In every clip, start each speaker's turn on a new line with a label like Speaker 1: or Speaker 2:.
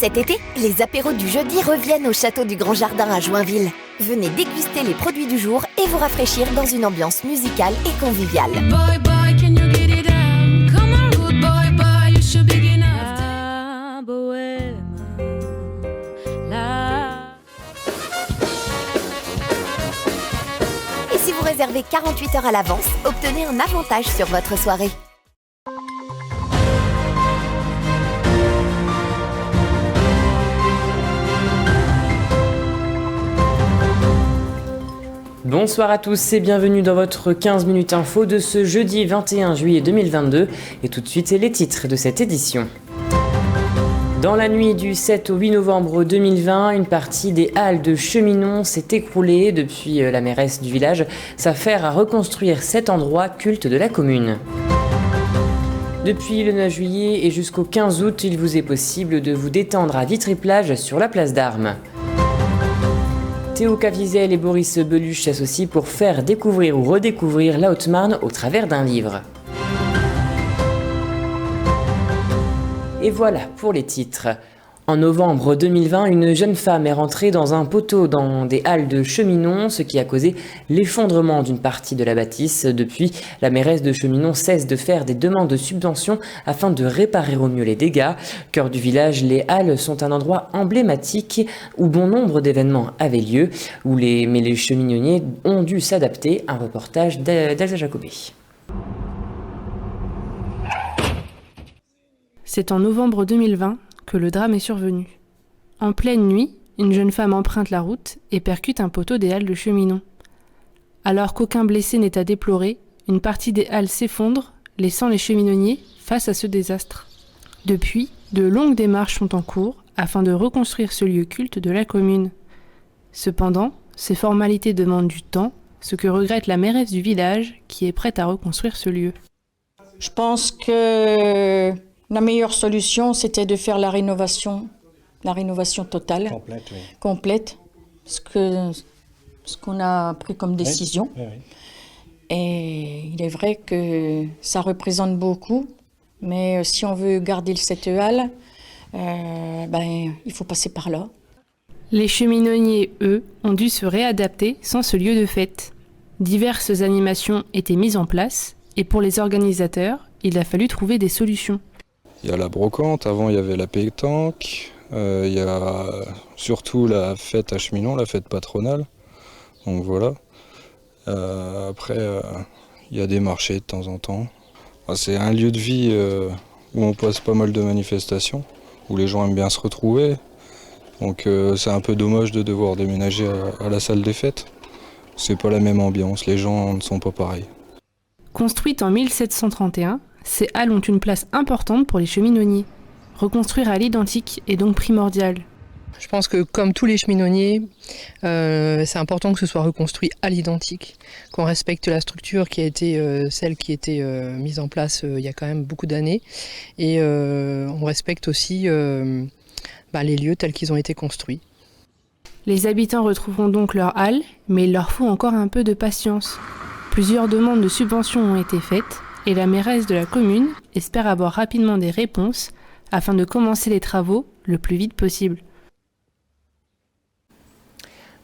Speaker 1: Cet été, les apéros du jeudi reviennent au Château du Grand Jardin à Joinville. Venez déguster les produits du jour et vous rafraîchir dans une ambiance musicale et conviviale.
Speaker 2: Boy, boy, can you get it down? Come on, good boy, boy, you should be enough. La bohème, la...
Speaker 1: Et si vous réservez 48 heures à l'avance, obtenez un avantage sur votre soirée.
Speaker 3: Bonsoir à tous et bienvenue dans votre 15 minutes info de ce jeudi 21 juillet 2022 et tout de suite les titres de cette édition. Dans la nuit du 7 au 8 novembre 2020, une partie des halles de cheminots s'est écroulée. Depuis la mairesse du village s'affaire à reconstruire cet endroit culte de la commune. Depuis le 9 juillet et jusqu'au 15 août, il vous est possible de vous détendre à Vitry-Plage sur la place d'Armes. Théo Cavizel et Boris Beluche s'associent pour faire découvrir ou redécouvrir la Haute-Marne au travers d'un livre. Et voilà pour les titres. En novembre 2020, une jeune femme est rentrée dans un poteau dans des halles de Cheminons, ce qui a causé l'effondrement d'une partie de la bâtisse. Depuis, la mairesse de Cheminons cesse de faire des demandes de subventions afin de réparer au mieux les dégâts. Cœur du village, les halles sont un endroit emblématique où bon nombre d'événements avaient lieu, mais les cheminonniers ont dû s'adapter. Un reportage d'Elsa Jacobé.
Speaker 4: C'est en novembre 2020 que le drame est survenu. En pleine nuit, une jeune femme emprunte la route et percute un poteau des halles de Cheminons. Alors qu'aucun blessé n'est à déplorer, une partie des halles s'effondre, laissant les cheminonniers face à ce désastre. Depuis, de longues démarches sont en cours afin de reconstruire ce lieu culte de la commune. Cependant, ces formalités demandent du temps, ce que regrette la mairesse du village qui est prête à reconstruire ce lieu.
Speaker 5: Je pense que la meilleure solution, c'était de faire la rénovation totale, complète, ce qu'on a pris comme décision. Oui. Et il est vrai que ça représente beaucoup, mais si on veut garder cette halle, il faut passer par là.
Speaker 4: Les cheminonniers, eux, ont dû se réadapter sans ce lieu de fête. Diverses animations étaient mises en place, et pour les organisateurs, il a fallu trouver des solutions.
Speaker 6: Il y a la brocante, avant il y avait la pétanque, il y a surtout la fête à Cheminons, la fête patronale, donc voilà. Après, il y a des marchés de temps en temps. C'est un lieu de vie où on passe pas mal de manifestations, où les gens aiment bien se retrouver, donc c'est un peu dommage de devoir déménager à la salle des fêtes. C'est pas la même ambiance, les gens ne sont pas pareils.
Speaker 4: Construite en 1731, ces halles ont une place importante pour les cheminonniers. Reconstruire à l'identique est donc primordial.
Speaker 7: Je pense que comme tous les cheminonniers, c'est important que ce soit reconstruit à l'identique, qu'on respecte la structure qui a été celle qui était mise en place il y a quand même beaucoup d'années, et on respecte aussi les lieux tels qu'ils ont été construits.
Speaker 4: Les habitants retrouveront donc leur halle, mais il leur faut encore un peu de patience. Plusieurs demandes de subventions ont été faites, et la mairesse de la commune espère avoir rapidement des réponses afin de commencer les travaux le plus vite possible.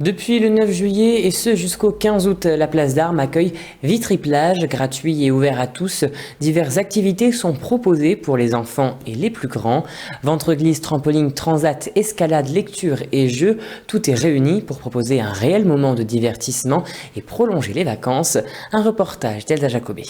Speaker 3: Depuis le 9 juillet et ce jusqu'au 15 août, la place d'Armes accueille Vitry-Plage, gratuit et ouvert à tous. Diverses activités sont proposées pour les enfants et les plus grands. Ventre-glisse, trampoline, transat, escalade, lecture et jeux, tout est réuni pour proposer un réel moment de divertissement et prolonger les vacances. Un reportage d'Elsa Jacobé.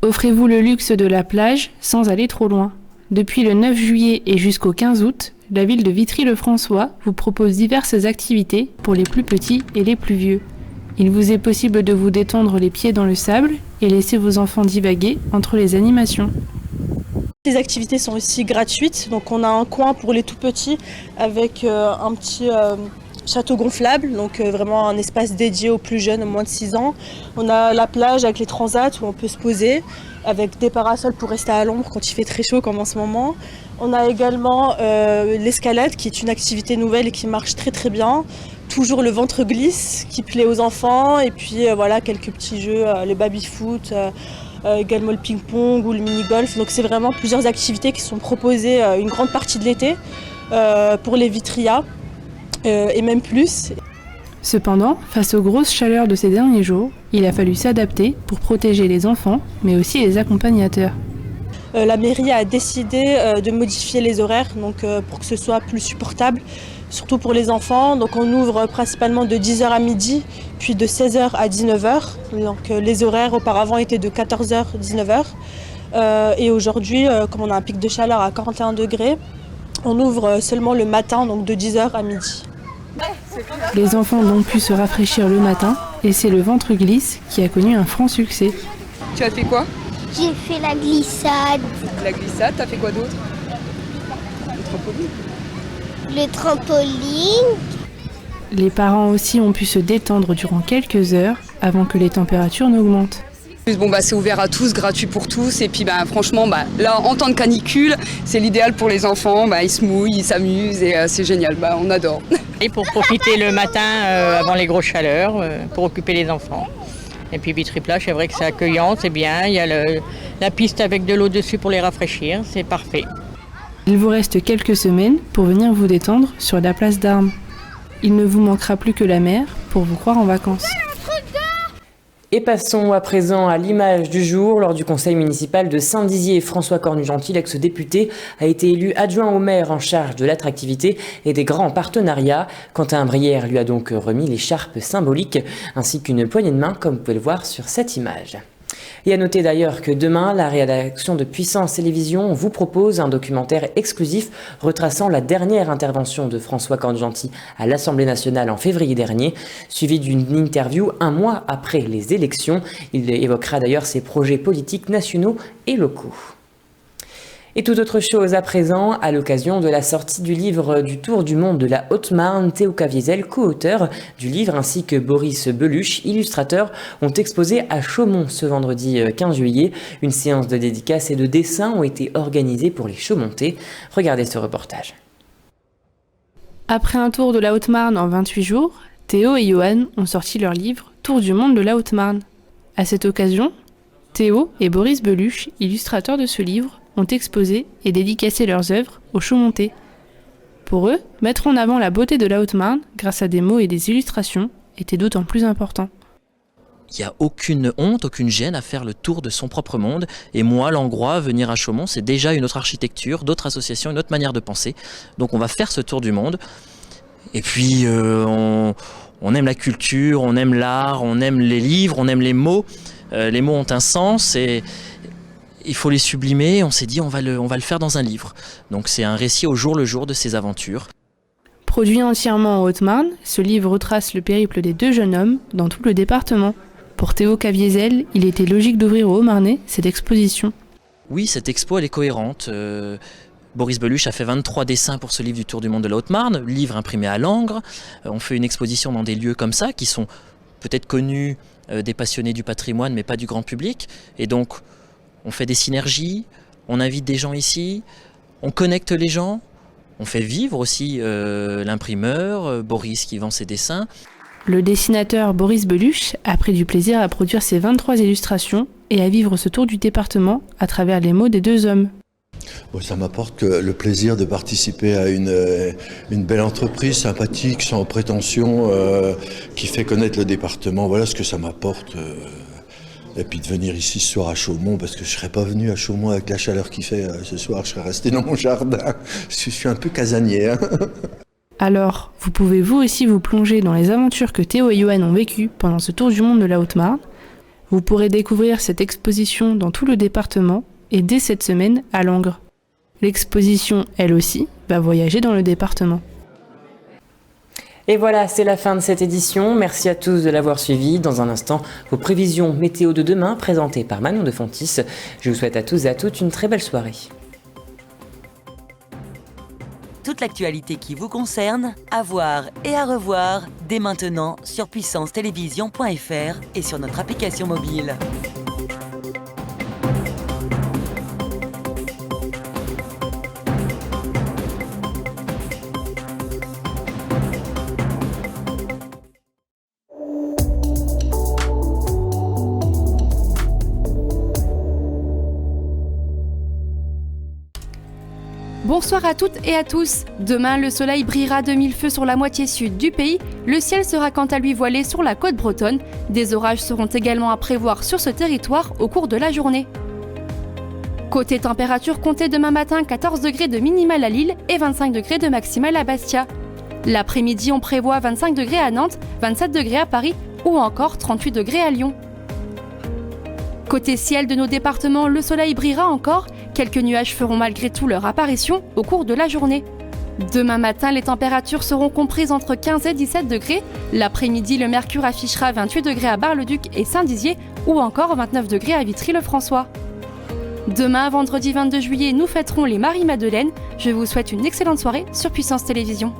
Speaker 4: Offrez-vous le luxe de la plage sans aller trop loin. Depuis le 9 juillet et jusqu'au 15 août, la ville de Vitry-le-François vous propose diverses activités pour les plus petits et les plus vieux. Il vous est possible de vous détendre les pieds dans le sable et laisser vos enfants divaguer entre les animations.
Speaker 8: Les activités sont aussi gratuites, donc on a un coin pour les tout petits avec un petit château gonflable, donc vraiment un espace dédié aux plus jeunes, aux moins de 6 ans. On a la plage avec les transats où on peut se poser, avec des parasols pour rester à l'ombre quand il fait très chaud comme en ce moment. On a également l'escalade qui est une activité nouvelle et qui marche très très bien. Toujours le ventre glisse qui plaît aux enfants et puis voilà quelques petits jeux, le baby-foot, également le ping-pong ou le mini-golf. Donc c'est vraiment plusieurs activités qui sont proposées une grande partie de l'été pour les Vitrias et même plus.
Speaker 4: Cependant, face aux grosses chaleurs de ces derniers jours, il a fallu s'adapter pour protéger les enfants, mais aussi les accompagnateurs.
Speaker 8: La mairie a décidé de modifier les horaires pour que ce soit plus supportable, surtout pour les enfants. Donc on ouvre principalement de 10h à midi, puis de 16h à 19h. Donc les horaires auparavant étaient de 14h à 19h. Et aujourd'hui, comme on a un pic de chaleur à 41 degrés, on ouvre seulement le matin, donc de 10h à midi.
Speaker 4: Les enfants ont donc pu se rafraîchir le matin et c'est le ventre glisse qui a connu un franc succès.
Speaker 9: Tu as fait quoi?
Speaker 10: J'ai fait la glissade.
Speaker 9: La glissade, t'as fait quoi d'autre?
Speaker 10: Le trampoline.
Speaker 4: Les parents aussi ont pu se détendre durant quelques heures avant que les températures n'augmentent.
Speaker 9: Bon c'est ouvert à tous, gratuit pour tous et puis franchement là en temps de canicule c'est l'idéal pour les enfants, ils se mouillent, ils s'amusent et c'est génial, on adore.
Speaker 11: Et pour profiter le matin avant les grosses chaleurs, pour occuper les enfants. Et puis Vitry-Plage, c'est vrai que c'est accueillant, c'est bien, il y a la piste avec de l'eau dessus pour les rafraîchir, c'est parfait.
Speaker 4: Il vous reste quelques semaines pour venir vous détendre sur la place d'Armes. Il ne vous manquera plus que la mer pour vous croire en vacances.
Speaker 3: Et passons à présent à l'image du jour. Lors du conseil municipal de Saint-Dizier, François Cornu-Gentil, l'ex-député, a été élu adjoint au maire en charge de l'attractivité et des grands partenariats. Quentin Brière lui a donc remis l'écharpe symbolique ainsi qu'une poignée de main, comme vous pouvez le voir sur cette image. Et à noter d'ailleurs que demain, la rédaction de Puissance Télévision vous propose un documentaire exclusif retraçant la dernière intervention de François Cornu-Gentil à l'Assemblée nationale en février dernier, suivi d'une interview un mois après les élections. Il évoquera d'ailleurs ses projets politiques nationaux et locaux. Et toute autre chose à présent, à l'occasion de la sortie du livre du Tour du monde de la Haute-Marne, Théo Caviezel, co-auteur du livre, ainsi que Boris Beluche, illustrateur, ont exposé à Chaumont ce vendredi 15 juillet. Une séance de dédicaces et de dessins ont été organisées pour les Chaumontais. Regardez ce reportage.
Speaker 4: Après un tour de la Haute-Marne en 28 jours, Théo et Johan ont sorti leur livre Tour du monde de la Haute-Marne. À cette occasion, Théo et Boris Beluche, illustrateurs de ce livre, ont exposé et dédicacé leurs œuvres aux Chaumontais. Pour eux, mettre en avant la beauté de la Haute-Marne, grâce à des mots et des illustrations, était d'autant plus important.
Speaker 12: Il n'y a aucune honte, aucune gêne à faire le tour de son propre monde. Et moi, Langrois, venir à Chaumont, c'est déjà une autre architecture, d'autres associations, une autre manière de penser. Donc on va faire ce tour du monde. Et puis on aime la culture, on aime l'art, on aime les livres, on aime les mots. Les mots ont un sens et il faut les sublimer. On s'est dit on va le faire dans un livre. Donc c'est un récit au jour le jour de ses aventures.
Speaker 4: Produit entièrement en Haute-Marne, ce livre retrace le périple des deux jeunes hommes dans tout le département. Pour Théo Caviezel, il était logique d'ouvrir aux Haut-Marnais cette exposition.
Speaker 12: Oui, cette expo elle est cohérente. Boris Beluche a fait 23 dessins pour ce livre du Tour du monde de la Haute-Marne, livre imprimé à Langres. On fait une exposition dans des lieux comme ça qui sont peut-être connus des passionnés du patrimoine mais pas du grand public. Et donc on fait des synergies, on invite des gens ici, on connecte les gens, on fait vivre aussi l'imprimeur, Boris qui vend ses dessins.
Speaker 4: Le dessinateur Boris Beluche a pris du plaisir à produire ses 23 illustrations et à vivre ce tour du département à travers les mots des deux hommes.
Speaker 13: Bon, ça m'apporte le plaisir de participer à une belle entreprise sympathique, sans prétention, qui fait connaître le département. Voilà ce que ça m'apporte. Et puis de venir ici ce soir à Chaumont, parce que je ne serais pas venu à Chaumont avec la chaleur qu'il fait ce soir, je serais resté dans mon jardin. Je suis un peu casanier.
Speaker 4: Alors, vous pouvez vous aussi vous plonger dans les aventures que Théo et Johan ont vécues pendant ce tour du monde de la Haute-Marne. Vous pourrez découvrir cette exposition dans tout le département et dès cette semaine à Langres. L'exposition, elle aussi, va voyager dans le département.
Speaker 3: Et voilà, c'est la fin de cette édition. Merci à tous de l'avoir suivi. Dans un instant, vos prévisions météo de demain présentées par Manon de Fontis. Je vous souhaite à tous et à toutes une très belle soirée.
Speaker 14: Toute l'actualité qui vous concerne, à voir et à revoir dès maintenant sur puissancetélévision.fr et sur notre application mobile.
Speaker 15: Bonsoir à toutes et à tous. Demain, le soleil brillera de mille feux sur la moitié sud du pays. Le ciel sera quant à lui voilé sur la côte bretonne. Des orages seront également à prévoir sur ce territoire au cours de la journée. Côté température, comptez demain matin 14 degrés de minimal à Lille et 25 degrés de maximal à Bastia. L'après-midi, on prévoit 25 degrés à Nantes, 27 degrés à Paris ou encore 38 degrés à Lyon. Côté ciel de nos départements, le soleil brillera encore. Quelques nuages feront malgré tout leur apparition au cours de la journée. Demain matin, les températures seront comprises entre 15 et 17 degrés. L'après-midi, le mercure affichera 28 degrés à Bar-le-Duc et Saint-Dizier ou encore 29 degrés à Vitry-le-François. Demain, vendredi 22 juillet, nous fêterons les Marie-Madeleine. Je vous souhaite une excellente soirée sur Puissance Télévisions.